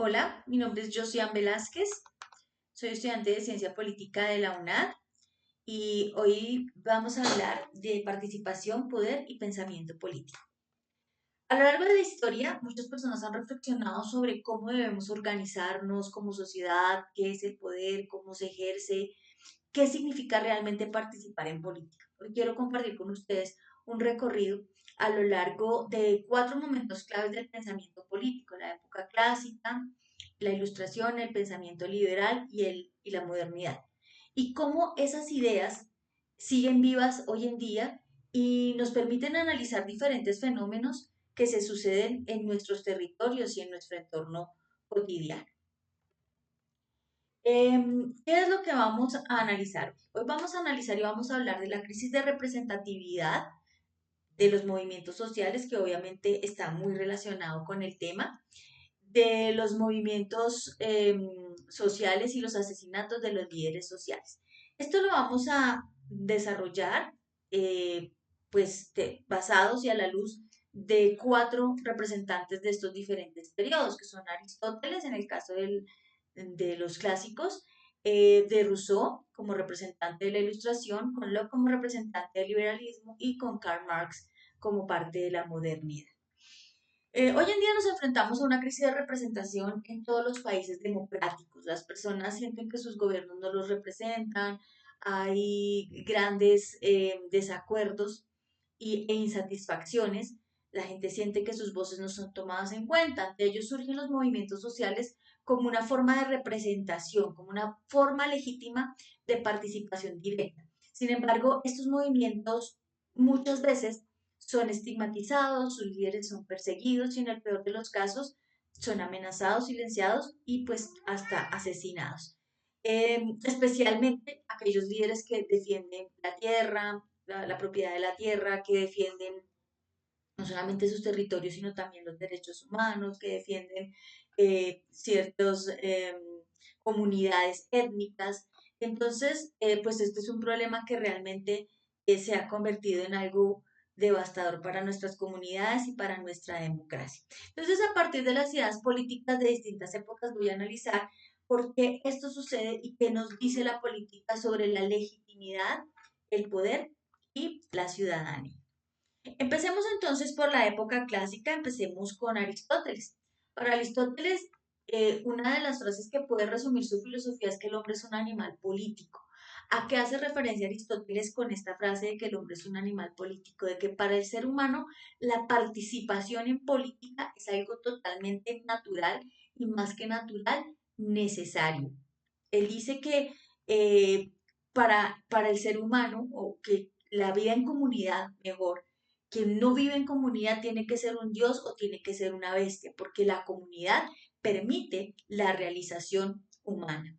Hola, mi nombre es Josiane Velázquez, soy estudiante de Ciencia Política de la UNAD y hoy vamos a hablar de participación, poder y pensamiento político. A lo largo de la historia, muchas personas han reflexionado sobre cómo debemos organizarnos como sociedad, qué es el poder, cómo se ejerce, qué significa realmente participar en política. Hoy quiero compartir con ustedes un recorrido a lo largo de cuatro momentos claves del pensamiento político: la época clásica, la ilustración, el pensamiento liberal y la modernidad. Y cómo esas ideas siguen vivas hoy en día y nos permiten analizar diferentes fenómenos que se suceden en nuestros territorios y en nuestro entorno cotidiano. ¿Qué es lo que vamos a analizar? Hoy vamos a analizar y vamos a hablar de la crisis de representatividad de los movimientos sociales, que obviamente está muy relacionado con el tema, de los movimientos sociales y los asesinatos de los líderes sociales. Esto lo vamos a desarrollar eh, basados y a la luz de cuatro representantes de estos diferentes periodos, que son Aristóteles en el caso de los clásicos, de Rousseau como representante de la Ilustración, con Locke como representante del liberalismo y con Karl Marx como parte de la modernidad. Hoy en día nos enfrentamos a una crisis de representación en todos los países democráticos. Las personas sienten que sus gobiernos no los representan, hay grandes desacuerdos e insatisfacciones. La gente siente que sus voces no son tomadas en cuenta. De ellos surgen los movimientos sociales como una forma de representación, como una forma legítima de participación directa. Sin embargo, estos movimientos muchas veces son estigmatizados, sus líderes son perseguidos y en el peor de los casos son amenazados, silenciados y pues hasta asesinados. Especialmente aquellos líderes que defienden la tierra, la propiedad de la tierra, que defienden no solamente sus territorios, sino también los derechos humanos, que defienden ciertas comunidades étnicas. Entonces, pues este es un problema que realmente se ha convertido en algo devastador para nuestras comunidades y para nuestra democracia. Entonces, a partir de las ideas políticas de distintas épocas, voy a analizar por qué esto sucede y qué nos dice la política sobre la legitimidad, el poder y la ciudadanía. Empecemos entonces por la época clásica, empecemos con Aristóteles. Para Aristóteles, una de las frases que puede resumir su filosofía es que el hombre es un animal político. ¿A qué hace referencia Aristóteles con esta frase de que el hombre es un animal político? De que para el ser humano la participación en política es algo totalmente natural y más que natural, necesario. Él dice que para el ser humano, o que la vida en comunidad, mejor, quien no vive en comunidad tiene que ser un dios o tiene que ser una bestia, porque la comunidad permite la realización humana.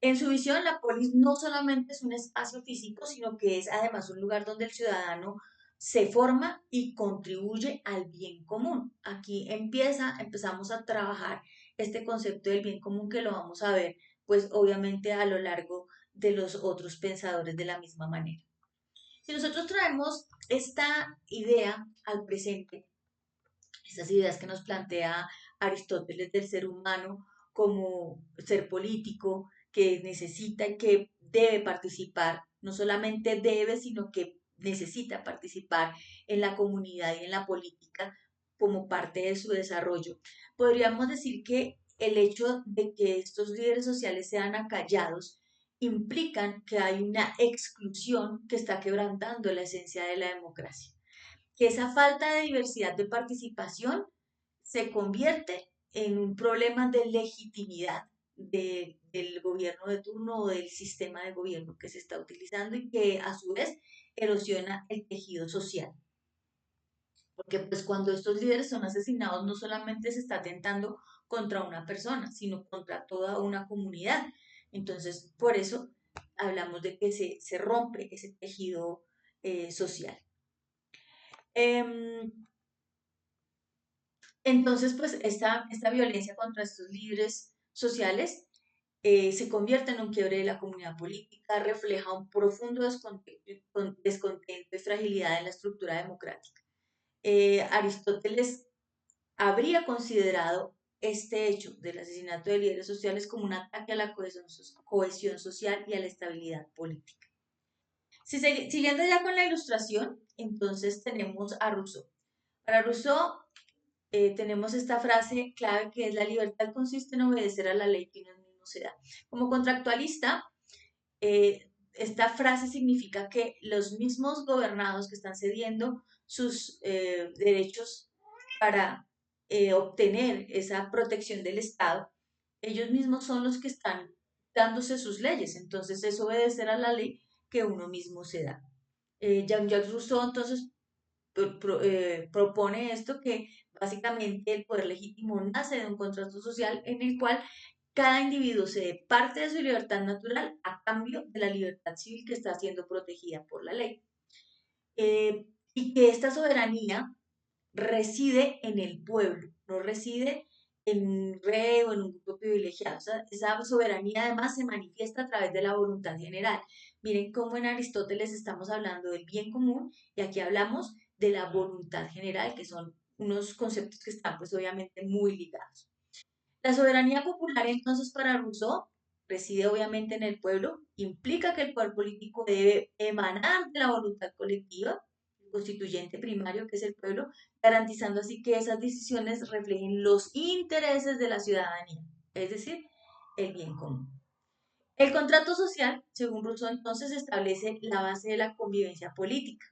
En su visión, la polis no solamente es un espacio físico, sino que es además un lugar donde el ciudadano se forma y contribuye al bien común. Aquí empezamos a trabajar este concepto del bien común, que lo vamos a ver, pues obviamente a lo largo de los otros pensadores de la misma manera. Si nosotros traemos esta idea al presente, estas ideas que nos plantea Aristóteles del ser humano como ser político, que necesita y que debe participar, no solamente debe, sino que necesita participar en la comunidad y en la política como parte de su desarrollo. Podríamos decir que el hecho de que estos líderes sociales sean acallados implican que hay una exclusión que está quebrantando la esencia de la democracia, que esa falta de diversidad de participación se convierte en un problema de legitimidad del gobierno de turno o del sistema de gobierno que se está utilizando y que a su vez erosiona el tejido social. Porque pues cuando estos líderes son asesinados no solamente se está atentando contra una persona, sino contra toda una comunidad. Entonces, por eso hablamos de que se rompe ese tejido social. Em, Entonces, pues esta violencia contra estos líderes sociales se convierte en un quiebre de la comunidad política, refleja un profundo descontento y fragilidad en la estructura democrática. Aristóteles habría considerado este hecho del asesinato de líderes sociales como un ataque a la cohesión social y a la estabilidad política. Siguiendo ya con la ilustración, entonces tenemos a Rousseau. Para Rousseau tenemos esta frase clave que es: la libertad consiste en obedecer a la ley que uno mismo se da. Como contractualista, esta frase significa que los mismos gobernados que están cediendo sus derechos para obtener esa protección del Estado, ellos mismos son los que están dándose sus leyes. Entonces es obedecer a la ley que uno mismo se da. Jean-Jacques Rousseau entonces propone esto, que básicamente el poder legítimo nace de un contrato social en el cual cada individuo cede parte de su libertad natural a cambio de la libertad civil que está siendo protegida por la ley. Y que esta soberanía reside en el pueblo, no reside en un rey o en un grupo privilegiado. O sea, esa soberanía además se manifiesta a través de la voluntad general. Miren cómo en Aristóteles estamos hablando del bien común y aquí hablamos de la voluntad general, que son unos conceptos que están pues obviamente muy ligados. La soberanía popular entonces para Rousseau reside obviamente en el pueblo, implica que el poder político debe emanar de la voluntad colectiva, el constituyente primario que es el pueblo, garantizando así que esas decisiones reflejen los intereses de la ciudadanía, es decir, el bien común. El contrato social, según Rousseau, entonces establece la base de la convivencia política.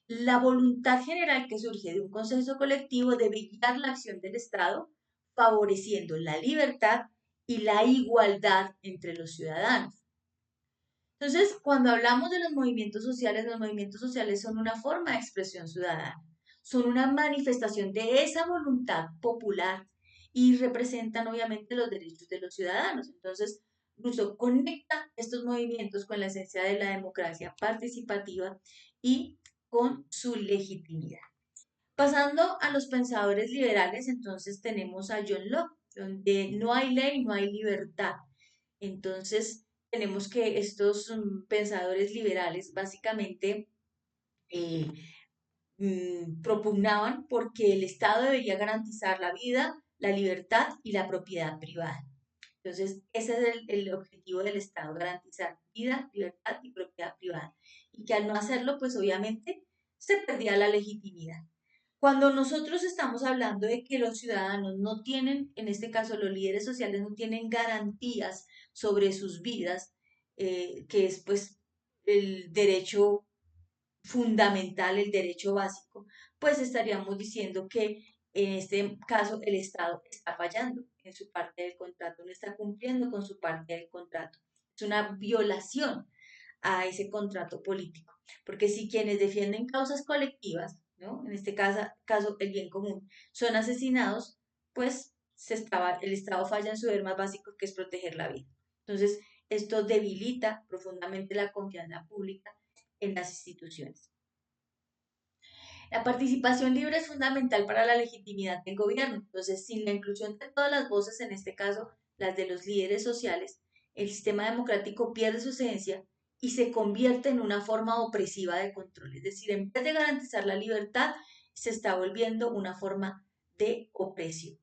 La voluntad general que surge de un consenso colectivo debe guiar la acción del Estado, favoreciendo la libertad y la igualdad entre los ciudadanos. Entonces, cuando hablamos de los movimientos sociales son una forma de expresión ciudadana, son una manifestación de esa voluntad popular y representan obviamente los derechos de los ciudadanos. Entonces, Rousseau conecta estos movimientos con la esencia de la democracia participativa y con su legitimidad. Pasando a los pensadores liberales, entonces tenemos a John Locke, donde no hay ley, no hay libertad. Entonces, tenemos que estos pensadores liberales básicamente eh, propugnaban porque el Estado debería garantizar la vida, la libertad y la propiedad privada. Entonces, ese es el objetivo del Estado: garantizar vida, libertad y propiedad privada. Y que al no hacerlo, pues obviamente se perdía la legitimidad. Cuando nosotros estamos hablando de que los ciudadanos no tienen, en este caso los líderes sociales, no tienen garantías sobre sus vidas, que es pues el derecho fundamental, el derecho básico, pues estaríamos diciendo que en este caso el Estado está fallando en su parte del contrato, no está cumpliendo con su parte del contrato. Es una violación a ese contrato político. Porque si quienes defienden causas colectivas, ¿no? En este caso el bien común, son asesinados, pues el Estado falla en su deber más básico, que es proteger la vida. Entonces, esto debilita profundamente la confianza pública en las instituciones. La participación libre es fundamental para la legitimidad del gobierno. Entonces, sin la inclusión de todas las voces, en este caso las de los líderes sociales, el sistema democrático pierde su esencia y se convierte en una forma opresiva de control. Es decir, en vez de garantizar la libertad, se está volviendo una forma de opresión.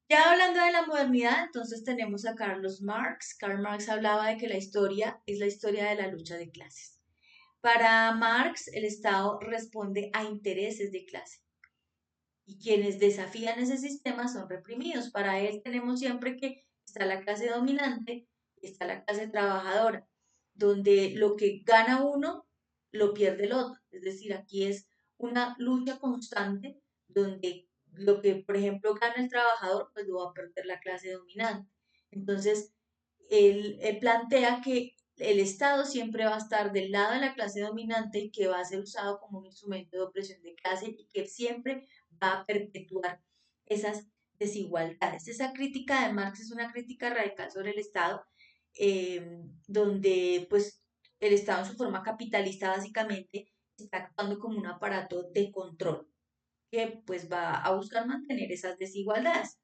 Ya hablando de la modernidad, entonces tenemos a Carlos Marx. Karl Marx hablaba de que la historia es la historia de la lucha de clases. Para Marx, el Estado responde a intereses de clase y quienes desafían ese sistema son reprimidos. Para él tenemos siempre que está la clase dominante y está la clase trabajadora, donde lo que gana uno lo pierde el otro. Es decir, aquí es una lucha constante donde lo que, por ejemplo, gana el trabajador, pues lo va a perder la clase dominante. Entonces, él plantea que el Estado siempre va a estar del lado de la clase dominante y que va a ser usado como un instrumento de opresión de clase y que siempre va a perpetuar esas desigualdades. Esa crítica de Marx es una crítica radical sobre el Estado, donde pues el Estado en su forma capitalista básicamente está actuando como un aparato de control que pues va a buscar mantener esas desigualdades.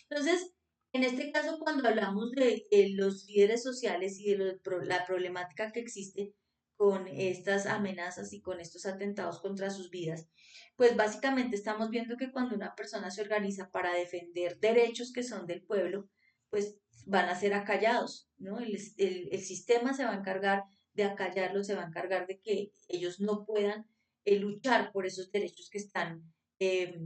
Entonces, en este caso, cuando hablamos de los líderes sociales y de la problemática que existe, con estas amenazas y con estos atentados contra sus vidas, pues básicamente estamos viendo que cuando una persona se organiza para defender derechos que son del pueblo, pues van a ser acallados, ¿no? El sistema se va a encargar de acallarlos, se va a encargar de que ellos no puedan luchar por esos derechos eh,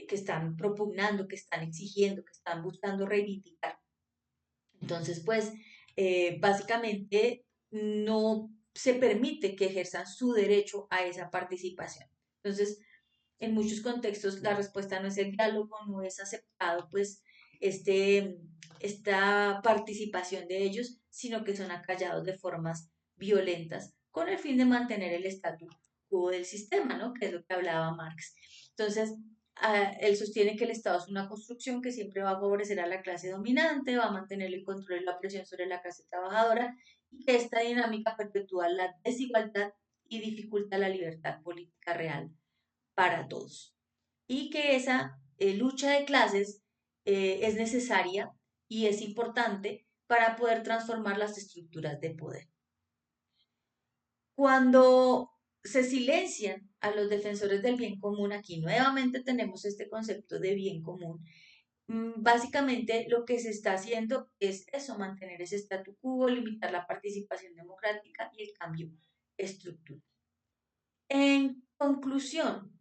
que están propugnando, que están exigiendo, que están buscando reivindicar. Entonces, pues, básicamente no se permite que ejerzan su derecho a esa participación. Entonces, en muchos contextos la respuesta no es el diálogo, no es aceptado, pues, este, esta participación de ellos, sino que son acallados de formas violentas con el fin de mantener el estatus quo del sistema, ¿no? Que es lo que hablaba Marx. Entonces, él sostiene que el Estado es una construcción que siempre va a favorecer a la clase dominante, va a mantener el control y la presión sobre la clase trabajadora y que esta dinámica perpetúa la desigualdad y dificulta la libertad política real para todos. Y que esa lucha de clases es necesaria y es importante para poder transformar las estructuras de poder. Cuando se silencian a los defensores del bien común, aquí nuevamente tenemos este concepto de bien común. Básicamente lo que se está haciendo es eso, mantener ese statu quo, limitar la participación democrática y el cambio estructural. En conclusión,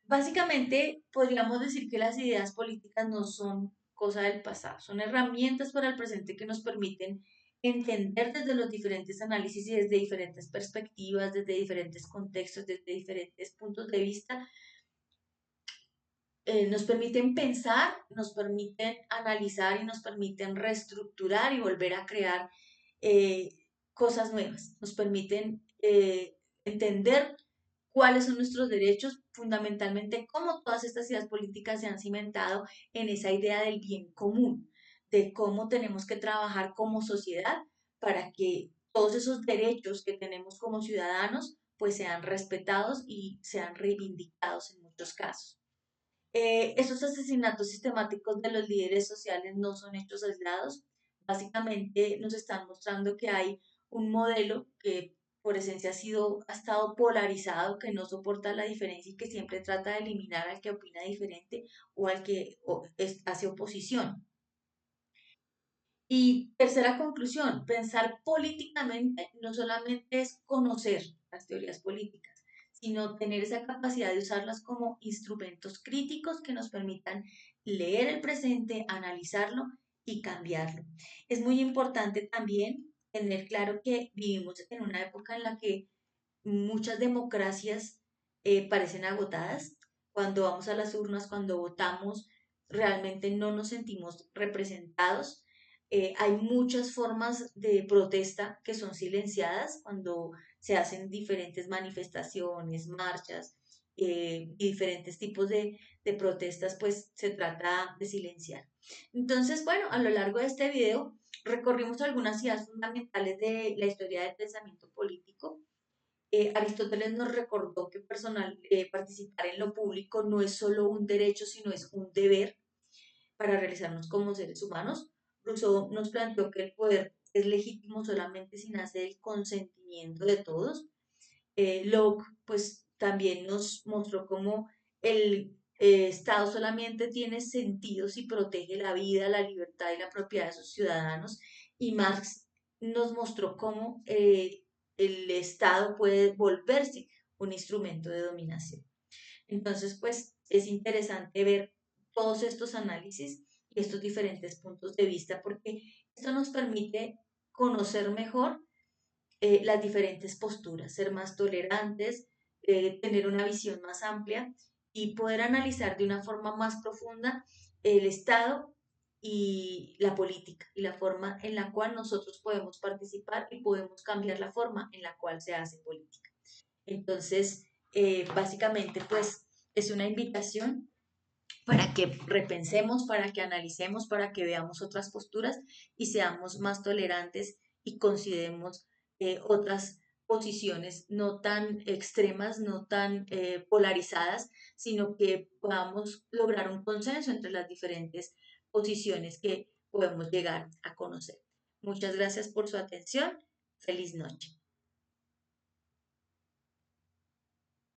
básicamente podríamos decir que las ideas políticas no son cosa del pasado, son herramientas para el presente que nos permiten entender desde los diferentes análisis y desde diferentes perspectivas, desde diferentes contextos, desde diferentes puntos de vista, nos permiten pensar, nos permiten analizar y nos permiten reestructurar y volver a crear eh, cosas nuevas, nos permiten entender cuáles son nuestros derechos, fundamentalmente cómo todas estas ideas políticas se han cimentado en esa idea del bien común, de cómo tenemos que trabajar como sociedad para que todos esos derechos que tenemos como ciudadanos pues sean respetados y sean reivindicados en muchos casos. Esos asesinatos sistemáticos de los líderes sociales no son hechos aislados. Básicamente nos están mostrando que hay un modelo que por esencia ha estado polarizado, que no soporta la diferencia y que siempre trata de eliminar al que opina diferente o al que hace oposición. Y tercera conclusión, pensar políticamente no solamente es conocer las teorías políticas, sino tener esa capacidad de usarlas como instrumentos críticos que nos permitan leer el presente, analizarlo y cambiarlo. Es muy importante también tener claro que vivimos en una época en la que muchas democracias parecen agotadas. Cuando vamos a las urnas, cuando votamos, realmente no nos sentimos representados. Hay muchas formas de protesta que son silenciadas cuando se hacen diferentes manifestaciones, marchas y diferentes tipos de protestas, pues se trata de silenciar. Entonces, bueno, a lo largo de este video recorrimos algunas ideas fundamentales de la historia del pensamiento político. Aristóteles nos recordó que participar en lo público no es solo un derecho, sino es un deber para realizarnos como seres humanos. Rousseau nos planteó que el poder es legítimo solamente si nace del consentimiento de todos. Locke, pues también nos mostró cómo el Estado solamente tiene sentido si protege la vida, la libertad y la propiedad de sus ciudadanos. Y Marx nos mostró cómo el Estado puede volverse un instrumento de dominación. Entonces, pues es interesante ver todos estos análisis y estos diferentes puntos de vista porque esto nos permite conocer mejor las diferentes posturas, ser más tolerantes, tener una visión más amplia y poder analizar de una forma más profunda el Estado y la política y la forma en la cual nosotros podemos participar y podemos cambiar la forma en la cual se hace política. Entonces, básicamente, pues es una invitación para que repensemos, para que analicemos, para que veamos otras posturas y seamos más tolerantes y consideremos otras posiciones no tan extremas, no tan polarizadas, sino que podamos lograr un consenso entre las diferentes posiciones que podemos llegar a conocer. Muchas gracias por su atención. Feliz noche.